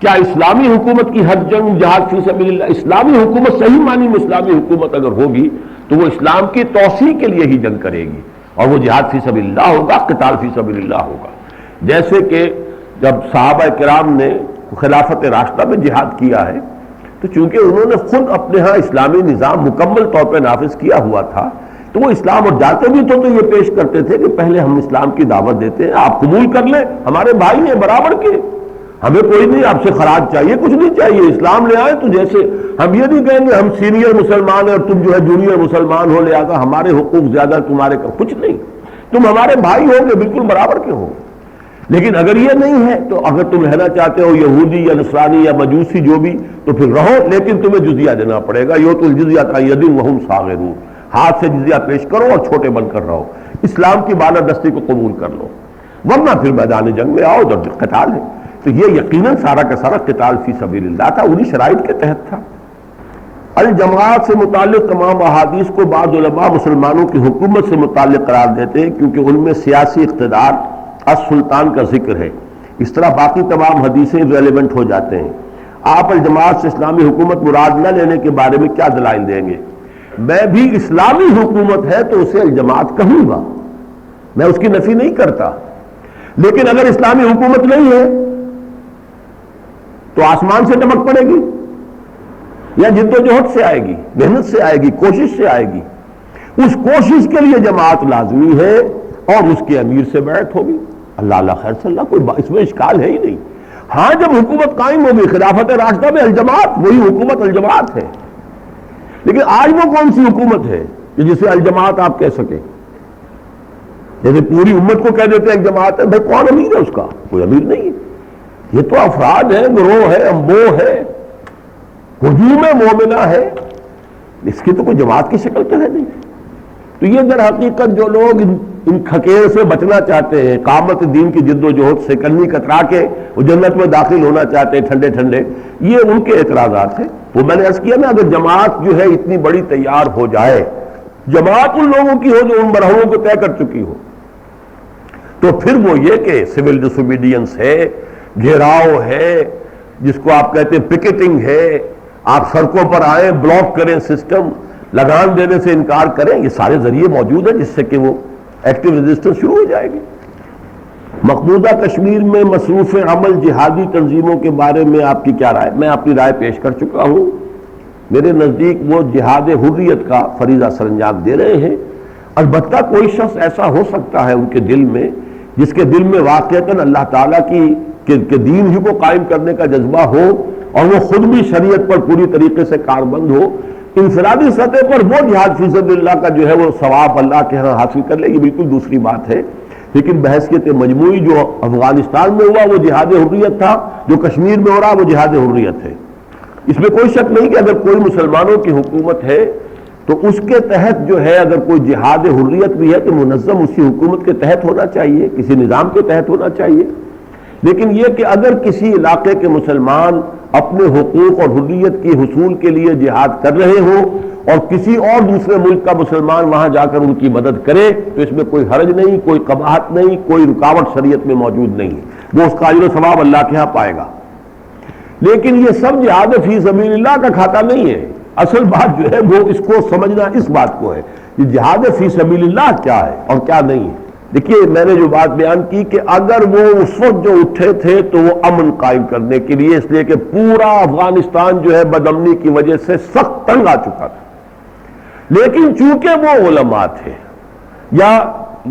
کیا اسلامی حکومت کی ہر جنگ جہاد فی سبیل اللہ؟ اسلامی حکومت صحیح معنی میں اسلامی حکومت اگر ہوگی تو وہ اسلام کی توسیع کے لیے ہی جنگ کرے گی، اور وہ جہاد فی سبیل اللہ ہوگا، قتال فی سبیل اللہ ہوگا۔ جیسے کہ جب صحابہ کرام نے خلافت راشدہ میں جہاد کیا ہے تو چونکہ انہوں نے خود اپنے ہاں اسلامی نظام مکمل طور پہ نافذ کیا ہوا تھا، تو وہ اسلام اور جاتے بھی تو یہ پیش کرتے تھے کہ پہلے ہم اسلام کی دعوت دیتے ہیں، آپ قبول کر لیں، ہمارے بھائی ہیں برابر کے، ہمیں کوئی نہیں آپ سے خراج چاہیے، کچھ نہیں چاہیے، اسلام لے آئے۔ تو جیسے ہم یہ نہیں کہیں گے ہم سینئر مسلمان ہیں اور تم جو ہے جونیئر مسلمان ہو، لہذا ہمارے حقوق زیادہ تمہارے کا، کچھ نہیں، تم ہمارے بھائی ہو گے، بالکل برابر کے ہو۔ لیکن اگر یہ نہیں ہے تو اگر تم رہنا چاہتے ہو یہودی یا نصرانی یا مجوسی جو بھی، تو پھر رہو، لیکن تمہیں جزیہ دینا پڑے گا، یؤتوا الجزیۃ عن ید وہم صاغرون، ہاتھ سے جزیہ پیش کرو اور چھوٹے بن کر رہو، اسلام کی بالادستی کو قبول کر لو، ورنہ پھر میدان جنگ میں آؤ تو قتال ہے۔ تو یہ یقیناً سارا کا سارا قتال فی سبیل اللہ تھا، انہی شرائط کے تحت تھا۔ الجماعت سے متعلق تمام احادیث کو بعض علماء مسلمانوں کی حکومت سے متعلق قرار دیتے ہیں کیونکہ ان میں سیاسی اقتدار السلطان کا ذکر ہے، اس طرح باقی تمام حدیثیں ریلیونٹ ہو جاتے ہیں۔ آپ الجماعت سے اسلامی حکومت مراد نہ لینے کے بارے میں کیا دلائل دیں گے؟ میں بھی اسلامی حکومت ہے تو اسے الجماعت کہوں گا، میں اس کی نفی نہیں کرتا، لیکن اگر اسلامی حکومت نہیں ہے تو آسمان سے ٹپک پڑے گی یا جد و جہد سے آئے گی، محنت سے آئے گی، کوشش سے آئے گی، اس کوشش کے لیے جماعت لازمی ہے اور اس کے امیر سے بیعت ہوگی، اللہ اللہ خیر صلی اللہ، کوئی اس میں اشکال ہے ہی نہیں۔ ہاں جب حکومت قائم ہوگی خلافت راشدہ میں الجماعت، وہی حکومت الجماعت ہے، لیکن آج وہ کون سی حکومت ہے کہ جسے الجماعت آپ کہہ سکیں؟ جیسے پوری امت کو کہہ دیتے ہیں ایک جماعت ہے، بھائی کون امیر ہے اس کا؟ کوئی امیر نہیں ہے، یہ تو افراد ہے، گروہ ہے، انبوہ ہے، ہجوم مومنہ ہے، اس کی تو کوئی جماعت کی شکل تو ہے نہیں۔ تو یہ در حقیقت جو لوگ ان کھکیر سے بچنا چاہتے ہیں، اقامت دین کی جد و جہد سے کنی کترا کے وہ جنت میں داخل ہونا چاہتے ہیں ٹھنڈے ٹھنڈے، یہ ان کے اعتراضات ہیں۔ وہ میں نے عرض کیا نا، اگر جماعت جو ہے اتنی بڑی تیار ہو جائے، جماعت ان لوگوں کی ہو جو ان مرحلوں کو طے کر چکی ہو، تو پھر وہ یہ کہ سول ڈسوبیڈینس ہے، گھیراؤ ہے، جس کو آپ کہتے ہیں پکیٹنگ ہے، آپ سڑکوں پر آئیں، بلاک کریں سسٹم، لگان دینے سے انکار کریں، یہ سارے ذریعے موجود ہیں جس سے کہ وہ ایکٹیو ریزسٹنس شروع ہو جائے گی۔ مقبوضہ کشمیر میں مصروف عمل جہادی تنظیموں کے بارے میں آپ کی کیا رائے؟ میں اپنی رائے پیش کر چکا ہوں، میرے نزدیک وہ جہاد حریت کا فریضہ سر انجام دے رہے ہیں۔ البتہ کوئی شخص ایسا ہو سکتا ہے ان کے دل میں، جس کے دل میں واقعتاً اللہ تعالیٰ کی دین ہی کو قائم کرنے کا جذبہ ہو اور وہ خود بھی شریعت پر پوری طریقے سے کاربند ہو، انفرادی سطح پر وہ جہاد فی سبیل اللہ کا جو ہے وہ ثواب اللہ کے ہاں حاصل کر لے، یہ بالکل دوسری بات ہے۔ لیکن بحیثیت مجموعی جو افغانستان میں ہوا وہ جہاد حریت تھا، جو کشمیر میں ہو رہا وہ جہاد حریت ہے۔ اس میں کوئی شک نہیں کہ اگر کوئی مسلمانوں کی حکومت ہے تو اس کے تحت جو ہے اگر کوئی جہاد حریت بھی ہے تو منظم اسی حکومت کے تحت ہونا چاہیے، کسی نظام کے تحت ہونا چاہیے۔ لیکن یہ کہ اگر کسی علاقے کے مسلمان اپنے حقوق اور حریت کی حصول کے لیے جہاد کر رہے ہوں اور کسی اور دوسرے ملک کا مسلمان وہاں جا کر ان کی مدد کرے تو اس میں کوئی حرج نہیں، کوئی قباحت نہیں، کوئی رکاوٹ شریعت میں موجود نہیں ہے، وہ اس کا اجر و ثواب اللہ کے ہاں پائے گا۔ لیکن یہ سب جہاد فی سبیل اللہ کا کھاتا نہیں ہے۔ اصل بات جو ہے وہ اس کو سمجھنا اس بات کو ہے کہ جہاد فی سبیل اللہ کیا ہے اور کیا نہیں ہے۔ دیکھیے میں نے جو بات بیان کی کہ اگر وہ اس وقت جو اٹھے تھے تو وہ امن قائم کرنے کے لیے، اس لیے کہ پورا افغانستان جو ہے بدامنی کی وجہ سے سخت تنگ آ چکا تھا، لیکن چونکہ وہ علماء تھے یا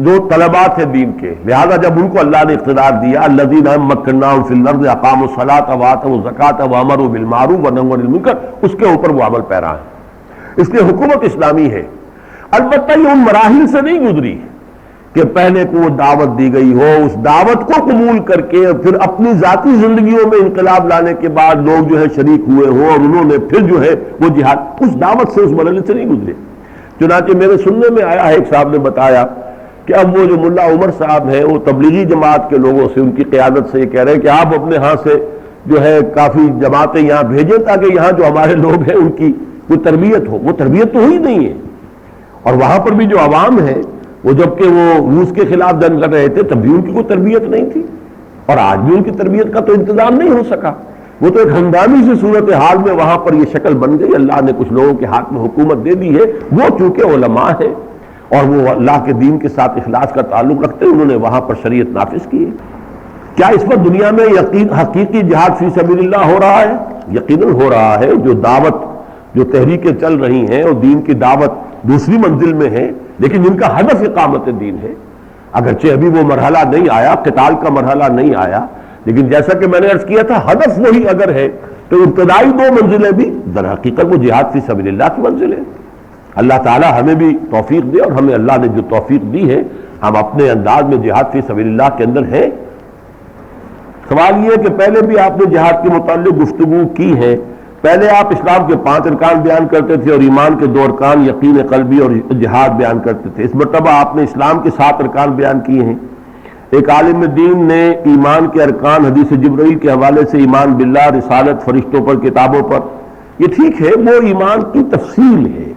جو طلباء تھے دین کے، لہذا جب ان کو اللہ نے اقتدار دیا، الذین مکناہم فی الارض اقاموا الصلاۃ وآتوا الزکاۃ وامروا بالمعروف ونہوا عن المنکر، اس کے اوپر وہ عمل پیرا ہے، اس لیے حکومت اسلامی ہے۔ البتہ یہ ان مراحل سے نہیں گزری کہ پہلے کو وہ دعوت دی گئی ہو، اس دعوت کو قبول کر کے پھر اپنی ذاتی زندگیوں میں انقلاب لانے کے بعد لوگ جو ہے شریک ہوئے ہوں اور انہوں نے پھر جو ہے وہ جہاد، اس دعوت سے اس مرحلے سے نہیں گزرے۔ چنانچہ میرے سننے میں آیا ہے، ایک صاحب نے بتایا کہ اب وہ جو ملا عمر صاحب ہیں وہ تبلیغی جماعت کے لوگوں سے، ان کی قیادت سے یہ کہہ رہے ہیں کہ آپ اپنے ہاں سے جو ہے کافی جماعتیں یہاں بھیجیں تاکہ یہاں جو ہمارے لوگ ہیں ان کی کوئی تربیت ہو۔ وہ تربیت تو ہوئی نہیں ہے، اور وہاں پر بھی جو عوام ہے وہ جبکہ وہ روس کے خلاف جنگ کر رہے تھے تب بھی ان کی کوئی تربیت نہیں تھی، اور آج بھی ان کی تربیت کا تو انتظام نہیں ہو سکا۔ وہ تو ایک ہنگامی سی صورتحال میں وہاں پر یہ شکل بن گئی. اللہ نے کچھ لوگوں کے ہاتھ میں حکومت دے دی ہے، وہ چونکہ علماء ہیں اور وہ اللہ کے دین کے ساتھ اخلاص کا تعلق رکھتے ہیں، انہوں نے وہاں پر شریعت نافذ کی ہے. کیا اس وقت دنیا میں حقیقی جہاد فی سبیل اللہ ہو رہا ہے؟ یقیناً ہو رہا ہے. جو دعوت، جو تحریکیں چل رہی ہیں اور دین کی دعوت دوسری منزل میں ہے، لیکن جن کا ہدف اقامت دین ہے. اگرچہ ابھی وہ مرحلہ نہیں آیا، قتال کا مرحلہ نہیں آیا، لیکن جیسا کہ میں نے عرض کیا تھا، ہدف وہی اگر ہے تو ابتدائی 2 منزلیں بھی در حقیقت وہ جہاد فی سبیل اللہ کی منزل ہے. اللہ تعالی ہمیں بھی توفیق دے، اور ہمیں اللہ نے جو توفیق دی ہے ہم اپنے انداز میں جہاد فی سبیل اللہ کے اندر ہیں. سوال یہ ہے کہ پہلے بھی آپ نے جہاد کے متعلق گفتگو کی ہے. پہلے آپ اسلام کے 5 ارکان بیان کرتے تھے اور ایمان کے 2 ارکان یقین قلبی اور جہاد بیان کرتے تھے. اس مرتبہ آپ نے اسلام کے 7 ارکان بیان کیے ہیں. ایک عالم دین نے ایمان کے ارکان حدیث جبرائیل کے حوالے سے ایمان باللہ، رسالت، فرشتوں پر، کتابوں پر، یہ ٹھیک ہے، وہ ایمان کی تفصیل ہے،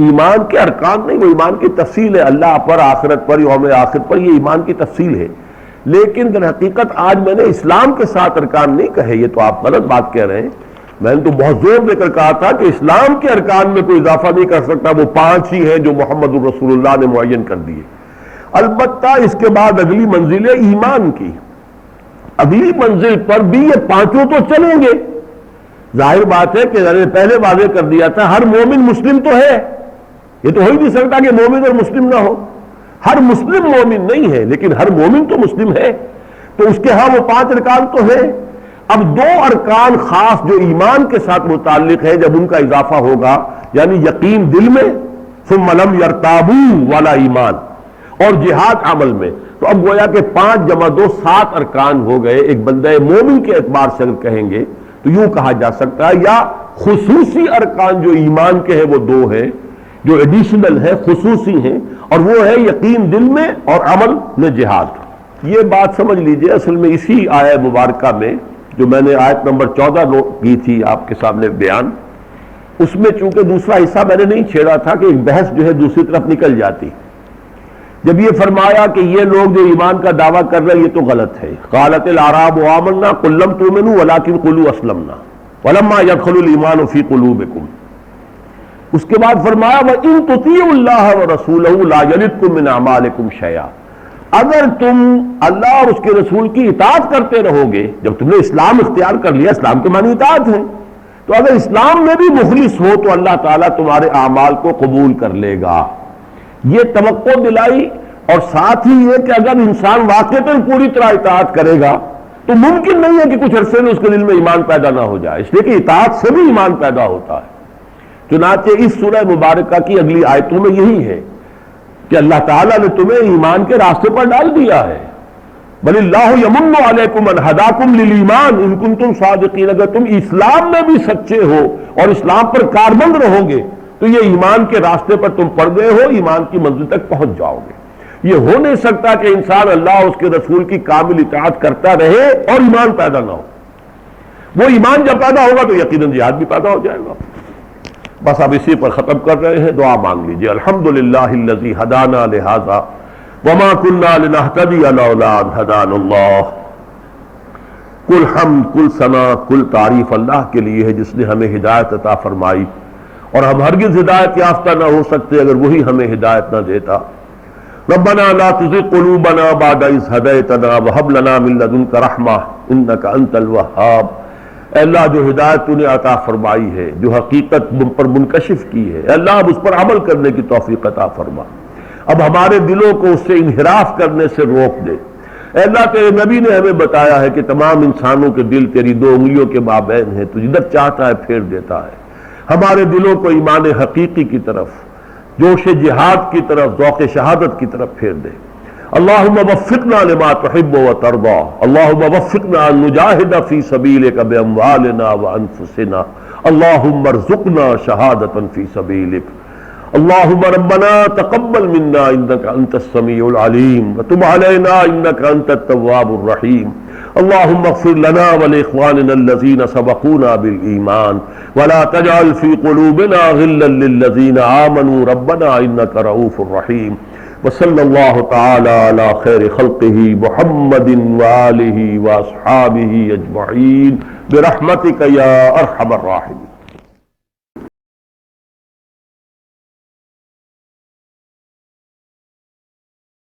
ایمان کے ارکان نہیں، وہ ایمان کی تفصیل ہے. اللہ پر، آخرت پر، یوم آخر پر، یہ ایمان کی تفصیل ہے. لیکن در حقیقت آج میں نے اسلام کے 7 ارکان نہیں کہے، یہ تو آپ غلط بات کہہ رہے ہیں. میں نے تو بہت زور دے کر کہا تھا کہ اسلام کے ارکان میں کوئی اضافہ نہیں کر سکتا، وہ 5 ہی ہیں جو محمد الرسول اللہ نے معین کر دیے. البتہ اس کے بعد اگلی منزل ہے ایمان کی. اگلی منزل پر بھی یہ 5 تو چلیں گے. ظاہر بات ہے کہ میں نے پہلے واضح کر دیا تھا، ہر مومن مسلم تو ہے، یہ تو ہو ہی نہیں سکتا کہ مومن اور مسلم نہ ہو. ہر مسلم مومن نہیں ہے، لیکن ہر مومن تو مسلم ہے. تو اس کے ہاں وہ 5 ارکان تو ہے. اب 2 ارکان خاص جو ایمان کے ساتھ متعلق ہے، جب ان کا اضافہ ہوگا، یعنی یقین دل میں، ثم لم یرتابوا والا ایمان، اور جہاد عمل میں، تو اب گویا کہ 5 + 2 7 ارکان ہو گئے. ایک بندہ مومن کے اعتبار سے اگر کہیں گے تو یوں کہا جا سکتا ہے، یا خصوصی ارکان جو ایمان کے ہیں وہ 2 ہیں، جو ایڈیشنل ہے، خصوصی ہیں، اور وہ ہے یقین دل میں اور عمل میں جہاد. یہ بات سمجھ لیجئے، اصل میں اسی آیہ مبارکہ میں جو میں نے آیت نمبر 14 نوٹ کی تھی آپ کے سامنے بیان، اس میں چونکہ دوسرا حصہ میں نے نہیں چھیڑا تھا کہ ایک بحث جو ہے دوسری طرف نکل جاتی. جب یہ فرمایا کہ یہ لوگ جو ایمان کا دعویٰ کر رہے ہیں یہ تو غلط ہے، قالت الاعراب آمنا قل لم تؤمنوا ولکن قولوا اسلمنا ولما يدخل الايمان في قلوبكم. اس کے بعد فرمایا وَإِن تُطِيعُوا اللَّهَ وَرَسُولَهُ لَا يَلِدْكُم مِّنْ أَعْمَالِكُمْ شَيْئًا. اگر تم اللہ اور اس کے رسول کی اطاعت کرتے رہو گے، جب تم نے اسلام اختیار کر لیا، اسلام کے معنی اطاعت ہے، تو اگر اسلام میں بھی مخلص ہو تو اللہ تعالیٰ تمہارے اعمال کو قبول کر لے گا. یہ توقع دلائی، اور ساتھ ہی یہ کہ اگر انسان واقعتاً پوری طرح اطاعت کرے گا تو ممکن نہیں ہے کہ کچھ عرصے میں اس کے دل میں ایمان پیدا نہ ہو جائے، اس لیے کہ اطاعت سے بھی ایمان پیدا ہوتا ہے. چنانچہ اس سورہ مبارکہ کی اگلی آیتوں میں یہی ہے کہ اللہ تعالیٰ نے تمہیں ایمان کے راستے پر ڈال دیا ہے. بل اللہ یمن علیکم ان ہداکم للایمان ان کنتم صادقین. اگر تم اسلام میں بھی سچے ہو اور اسلام پر کاربند رہو گے تو یہ ایمان کے راستے پر تم پڑ گئے ہو، ایمان کی منزل تک پہنچ جاؤ گے. یہ ہو نہیں سکتا کہ انسان اللہ اور اس کے رسول کی کامل اطاعت کرتا رہے اور ایمان پیدا نہ ہو. وہ ایمان جب پیدا ہوگا تو یقیناً جہاد بھی پیدا ہو جائے گا. بس اب اسی پر ختم کر رہے ہیں، دعا مانگ لیجیے. الحمدللہ الذی ہدانا لہذا وما كنا لنهتدی لولا ان ہدانا اللہ. کل حمد، کل ثنا، کل تعریف اللہ کے لیے ہے جس نے ہمیں ہدایت عطا فرمائی، اور ہم ہرگز ہدایت یافتہ نہ ہو سکتے اگر وہی ہمیں ہدایت نہ دیتا. ربنا لا تزغ قلوبنا بعد إذ هديتنا وهب لنا من لدنك رحمة إنك أنت الوهاب. اے اللہ جو ہدایت تو نے عطا فرمائی ہے، جو حقیقت پر منکشف کی ہے، اے اللہ اب اس پر عمل کرنے کی توفیق عطا فرما. اب ہمارے دلوں کو اس سے انحراف کرنے سے روک دے. اے اللہ تیرے نبی نے ہمیں بتایا ہے کہ تمام انسانوں کے دل تیری 2 انگلیوں کے مابین ہیں، تو جدھر چاہتا ہے پھیر دیتا ہے. ہمارے دلوں کو ایمان حقیقی کی طرف، جوش جہاد کی طرف، ذوق شہادت کی طرف پھیر دے. اللہم وفقنا لما تحب وترضى. اللہم وفقنا ان نجاہد فی سبیلک باموالنا وانفسنا. اللہم ارزقنا شہادتا فی سبیلک. اللہم ربنا تقبل منا انک انت السمیع العلیم وتب علینا انک انت التواب الرحیم. اللہم اغفر لنا ولاخواننا الذین سبقونا بالایمان ولا تجعل فی قلوبنا غلا للذین آمنوا ربنا انک رؤوف رحیم. وصلی اللہ تعالی علی خیر خلقہ محمد وآلہ واصحابہ اجمعین. برحمتک یا ارحم الراحمین.